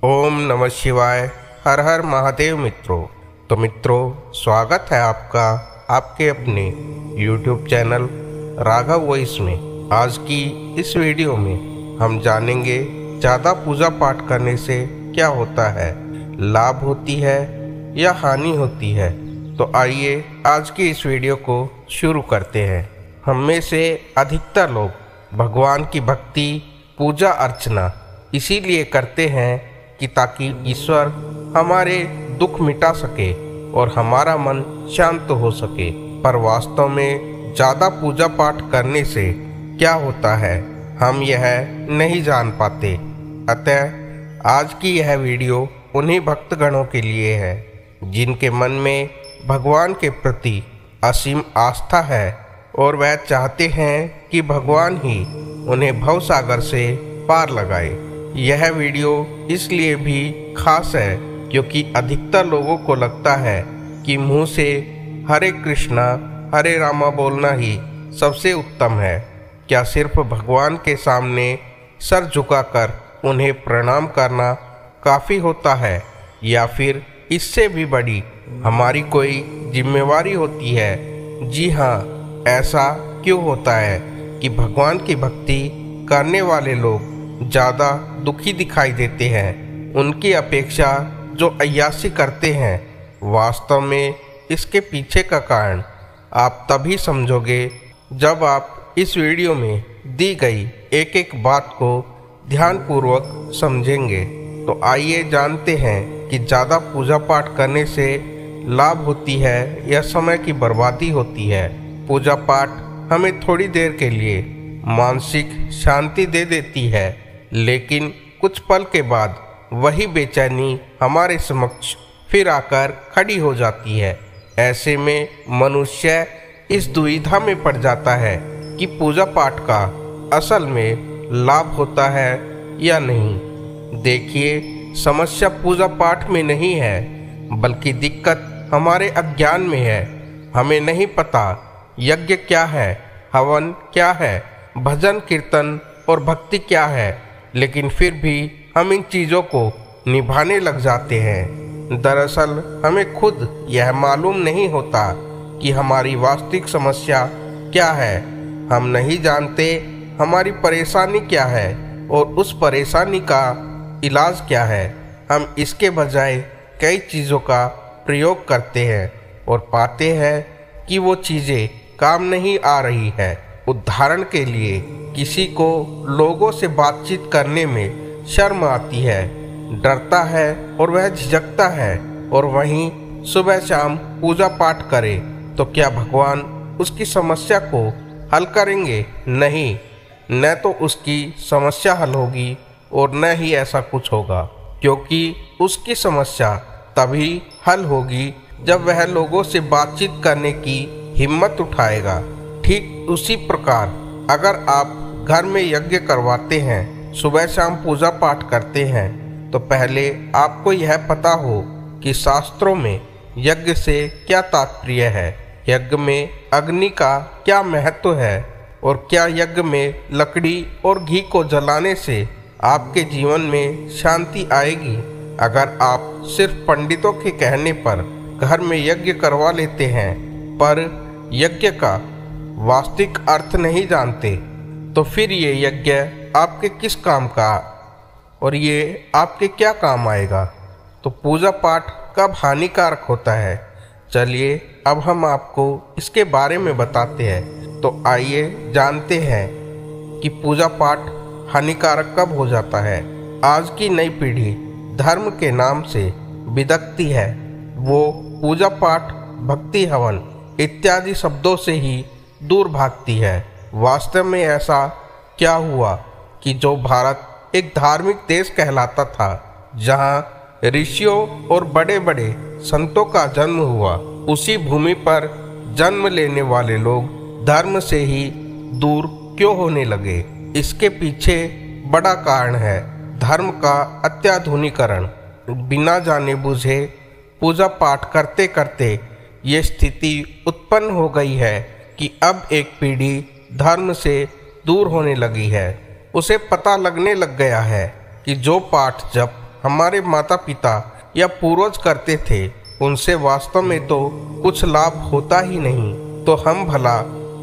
ओम नमः शिवाय। हर हर महादेव मित्रों। तो मित्रों, स्वागत है आपका आपके अपने YouTube चैनल राघव वॉइस में। आज की इस वीडियो में हम जानेंगे ज़्यादा पूजा पाठ करने से क्या होता है, लाभ होती है या हानि होती है। तो आइए आज की इस वीडियो को शुरू करते हैं। हम में से अधिकतर लोग भगवान की भक्ति, पूजा अर्चना इसीलिए करते हैं कि ताकि ईश्वर हमारे दुख मिटा सके और हमारा मन शांत हो सके। पर वास्तव में ज़्यादा पूजा पाठ करने से क्या होता है, हम यह नहीं जान पाते। अतः आज की यह वीडियो उन्हीं भक्तगणों के लिए है जिनके मन में भगवान के प्रति असीम आस्था है और वह चाहते हैं कि भगवान ही उन्हें भवसागर से पार लगाए। यह वीडियो इसलिए भी खास है क्योंकि अधिकतर लोगों को लगता है कि मुंह से हरे कृष्णा हरे रामा बोलना ही सबसे उत्तम है। क्या सिर्फ भगवान के सामने सर झुकाकर उन्हें प्रणाम करना काफ़ी होता है, या फिर इससे भी बड़ी हमारी कोई जिम्मेवारी होती है? जी हाँ, ऐसा क्यों होता है कि भगवान की भक्ति करने वाले लोग ज़्यादा दुखी दिखाई देते हैं उनकी अपेक्षा जो अय्याशी करते हैं? वास्तव में इसके पीछे का कारण आप तभी समझोगे जब आप इस वीडियो में दी गई एक एक बात को ध्यानपूर्वक समझेंगे। तो आइए जानते हैं कि ज़्यादा पूजा पाठ करने से लाभ होती है या समय की बर्बादी होती है। पूजा पाठ हमें थोड़ी देर के लिए मानसिक शांति दे देती है, लेकिन कुछ पल के बाद वही बेचैनी हमारे समक्ष फिर आकर खड़ी हो जाती है। ऐसे में मनुष्य इस दुविधा में पड़ जाता है कि पूजा पाठ का असल में लाभ होता है या नहीं। देखिए, समस्या पूजा पाठ में नहीं है, बल्कि दिक्कत हमारे अज्ञान में है। हमें नहीं पता यज्ञ क्या है, हवन क्या है, भजन कीर्तन और भक्ति क्या है, लेकिन फिर भी हम इन चीज़ों को निभाने लग जाते हैं। दरअसल हमें खुद यह मालूम नहीं होता कि हमारी वास्तविक समस्या क्या है। हम नहीं जानते हमारी परेशानी क्या है और उस परेशानी का इलाज क्या है। हम इसके बजाय कई चीज़ों का प्रयोग करते हैं और पाते हैं कि वो चीज़ें काम नहीं आ रही है। उदाहरण के लिए, किसी को लोगों से बातचीत करने में शर्म आती है, डरता है और वह झिझकता है, और वहीं सुबह शाम पूजा पाठ करे तो क्या भगवान उसकी समस्या को हल करेंगे? नहीं, न तो उसकी समस्या हल होगी और न ही ऐसा कुछ होगा, क्योंकि उसकी समस्या तभी हल होगी जब वह लोगों से बातचीत करने की हिम्मत उठाएगा। ठीक उसी प्रकार अगर आप घर में यज्ञ करवाते हैं, सुबह शाम पूजा पाठ करते हैं, तो पहले आपको यह पता हो कि शास्त्रों में यज्ञ से क्या तात्पर्य है, यज्ञ में अग्नि का क्या महत्व है, और क्या यज्ञ में लकड़ी और घी को जलाने से आपके जीवन में शांति आएगी। अगर आप सिर्फ पंडितों के कहने पर घर में यज्ञ करवा लेते हैं पर यज्ञ का वास्तविक अर्थ नहीं जानते, तो फिर ये यज्ञ आपके किस काम का और ये आपके क्या काम आएगा? तो पूजा पाठ कब हानिकारक होता है? चलिए अब हम आपको इसके बारे में बताते हैं। तो आइए जानते हैं कि पूजा पाठ हानिकारक कब हो जाता है। आज की नई पीढ़ी धर्म के नाम से बिदकती है। वो पूजा पाठ, भक्ति, हवन इत्यादि शब्दों से ही दूर भागती है। वास्तव में ऐसा क्या हुआ कि जो भारत एक धार्मिक देश कहलाता था, जहाँ ऋषियों और बड़े बड़े संतों का जन्म हुआ, उसी भूमि पर जन्म लेने वाले लोग धर्म से ही दूर क्यों होने लगे? इसके पीछे बड़ा कारण है धर्म का अत्याधुनिकीकरण। बिना जाने बुझे पूजा पाठ करते करते ये स्थिति उत्पन्न हो गई है कि अब एक पीढ़ी धर्म से दूर होने लगी है। उसे पता लगने लग गया है कि जो पाठ जप हमारे माता पिता या पूर्वज करते थे उनसे वास्तव में तो कुछ लाभ होता ही नहीं, तो हम भला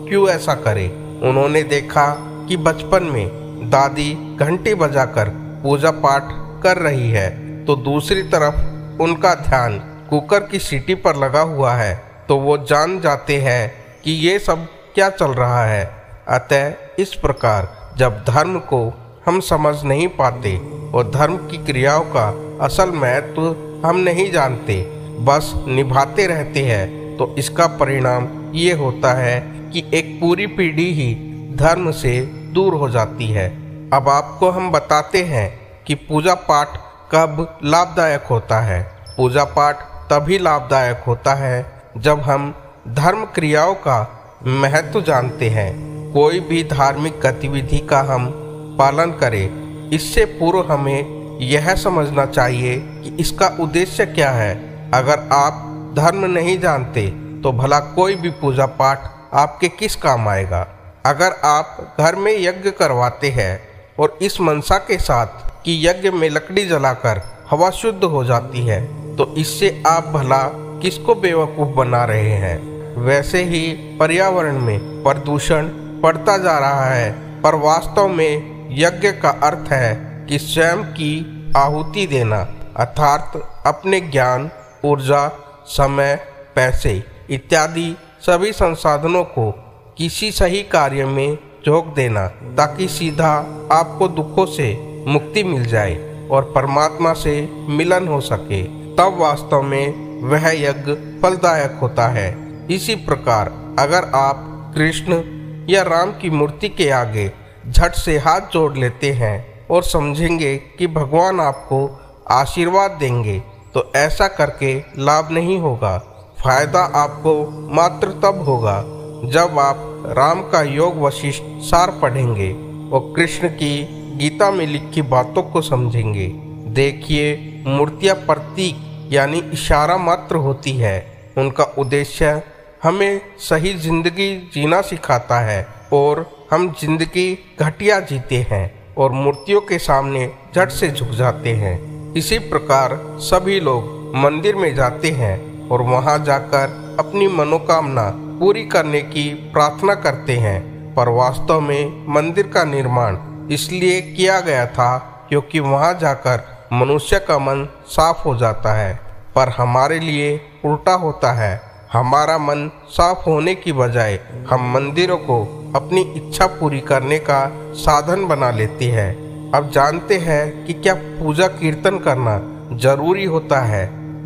क्यों ऐसा करें। उन्होंने देखा कि बचपन में दादी घंटी बजाकर पूजा पाठ कर रही है तो दूसरी तरफ उनका ध्यान कुकर की सीटी पर लगा हुआ है, तो वो जान जाते हैं कि ये सब क्या चल रहा है। अतः इस प्रकार जब धर्म को हम समझ नहीं पाते और धर्म की क्रियाओं का असल महत्व हम नहीं जानते, बस निभाते रहते हैं, तो इसका परिणाम ये होता है कि एक पूरी पीढ़ी ही धर्म से दूर हो जाती है। अब आपको हम बताते हैं कि पूजा पाठ कब लाभदायक होता है। पूजा पाठ तभी लाभदायक होता है जब हम धर्म क्रियाओं का महत्व जानते हैं। कोई भी धार्मिक गतिविधि का हम पालन करें, इससे पूर्व हमें यह समझना चाहिए कि इसका उद्देश्य क्या है। अगर आप धर्म नहीं जानते तो भला कोई भी पूजा पाठ आपके किस काम आएगा। अगर आप घर में यज्ञ करवाते हैं और इस मनसा के साथ कि यज्ञ में लकड़ी जलाकर हवा शुद्ध हो जाती है, तो इससे आप भला किसको बेवकूफ़ बना रहे हैं। वैसे ही पर्यावरण में प्रदूषण बढ़ता जा रहा है, पर वास्तव में यज्ञ का अर्थ है कि स्वयं की आहुति देना, अर्थात अपने ज्ञान, ऊर्जा, समय, पैसे इत्यादि सभी संसाधनों को किसी सही कार्य में झोंक देना, ताकि सीधा आपको दुखों से मुक्ति मिल जाए और परमात्मा से मिलन हो सके। तब वास्तव में वह यज्ञ फलदायक होता है। इसी प्रकार अगर आप कृष्ण या राम की मूर्ति के आगे झट से हाथ जोड़ लेते हैं और समझेंगे कि भगवान आपको आशीर्वाद देंगे, तो ऐसा करके लाभ नहीं होगा। फायदा आपको मात्र तब होगा जब आप राम का योग वशिष्ठ सार पढ़ेंगे और कृष्ण की गीता में लिखी बातों को समझेंगे। देखिए, मूर्तियाँ प्रतीक यानी इशारा मात्र होती है। उनका उद्देश्य हमें सही जिंदगी जीना सिखाता है और हम जिंदगी घटिया जीते हैं और मूर्तियों के सामने झट से झुक जाते हैं। इसी प्रकार सभी लोग मंदिर में जाते हैं और वहां जाकर अपनी मनोकामना पूरी करने की प्रार्थना करते हैं, पर वास्तव में मंदिर का निर्माण इसलिए किया गया था क्योंकि वहां जाकर मनुष्य का मन साफ हो जाता है। पर हमारे लिए उल्टा होता है। हमारा मन साफ होने की बजाय हम मंदिरों को अपनी इच्छा पूरी करने का साधन बना लेते हैं। अब जानते हैं कि क्या पूजा कीर्तन करना जरूरी होता है।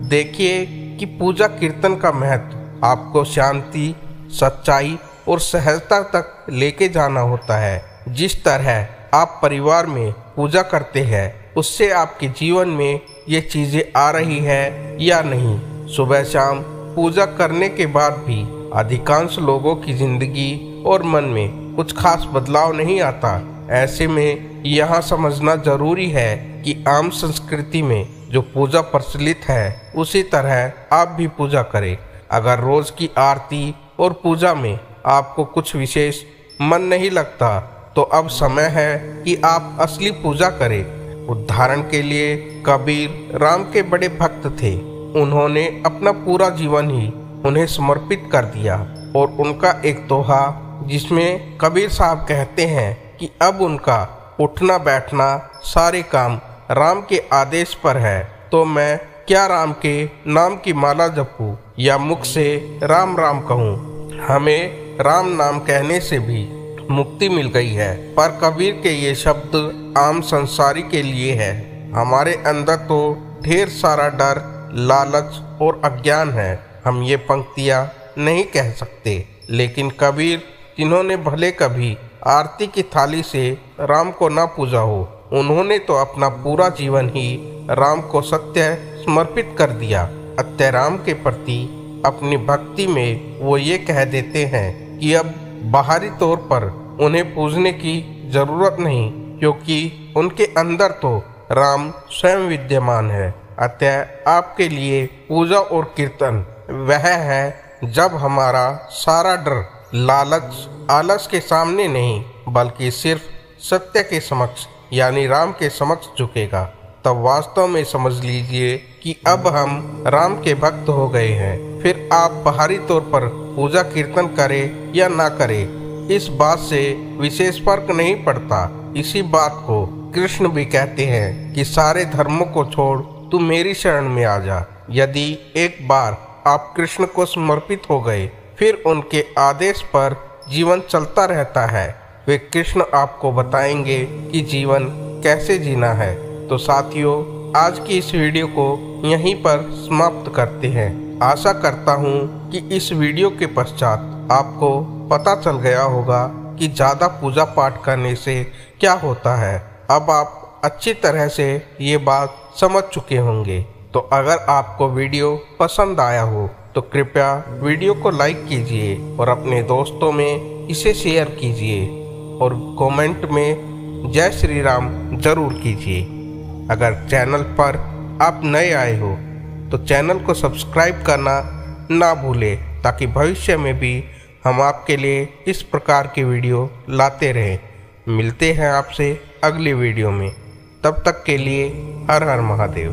देखिए कि पूजा कीर्तन का महत्व आपको शांति, सच्चाई और सहजता तक लेके जाना होता है। जिस तरह आप परिवार में पूजा करते हैं, उससे आपके जीवन में ये चीज़ें आ रही है या नहीं। सुबह शाम पूजा करने के बाद भी अधिकांश लोगों की जिंदगी और मन में कुछ खास बदलाव नहीं आता। ऐसे में यहाँ समझना जरूरी है कि आम संस्कृति में जो पूजा प्रचलित है, उसी तरह आप भी पूजा करें। अगर रोज की आरती और पूजा में आपको कुछ विशेष मन नहीं लगता, तो अब समय है कि आप असली पूजा करें। उदाहरण के लिए कबीर राम के बड़े भक्त थे। उन्होंने अपना पूरा जीवन ही उन्हें समर्पित कर दिया और उनका एक दोहा जिसमें कबीर साहब कहते हैं कि अब उनका उठना बैठना सारे काम राम के आदेश पर है, तो मैं क्या राम के नाम की माला जपूं या मुख से राम राम कहूँ। हमें राम नाम कहने से भी मुक्ति मिल गई है। पर कबीर के ये शब्द आम संसारी के लिए है। हमारे अंदर तो ढेर सारा डर, लालच और अज्ञान है। हम ये पंक्तियाँ नहीं कह सकते, लेकिन कबीर जिन्होंने भले कभी आरती की थाली से राम को ना पूजा हो, उन्होंने तो अपना पूरा जीवन ही राम को सत्य समर्पित कर दिया। अतः राम के प्रति अपनी भक्ति में वो ये कह देते हैं कि अब बाहरी तौर पर उन्हें पूजने की जरूरत नहीं, क्योंकि उनके अंदर तो राम स्वयं विद्यमान है। अतः आपके लिए पूजा और कीर्तन वह है जब हमारा सारा डर, लालच, आलस के सामने नहीं, बल्कि सिर्फ सत्य के समक्ष यानी राम के समक्ष झुकेगा। तब वास्तव में समझ लीजिए कि अब हम राम के भक्त हो गए हैं। फिर आप बाहरी तौर पर पूजा कीर्तन करें या ना करें, इस बात से विशेष फर्क नहीं पड़ता। इसी बात को कृष्ण भी कहते हैं कि सारे धर्मों को छोड़ तू मेरी शरण में आ जा। यदि एक बार आप कृष्ण को समर्पित हो गए, फिर उनके आदेश पर जीवन चलता रहता है। वे कृष्ण आपको बताएंगे कि जीवन कैसे जीना है। तो साथियों, आज की इस वीडियो को यहीं पर समाप्त करते हैं। आशा करता हूँ कि इस वीडियो के पश्चात आपको पता चल गया होगा कि ज़्यादा पूजा पाठ करने से क्या होता है। अब आप अच्छी तरह से ये बात समझ चुके होंगे। तो अगर आपको वीडियो पसंद आया हो तो कृपया वीडियो को लाइक कीजिए और अपने दोस्तों में इसे शेयर कीजिए और कमेंट में जय श्री राम जरूर कीजिए। अगर चैनल पर आप नए आए हो तो चैनल को सब्सक्राइब करना ना भूलें, ताकि भविष्य में भी हम आपके लिए इस प्रकार की वीडियो लाते रहें। मिलते हैं आपसे अगली वीडियो में, तब तक के लिए हर हर महादेव।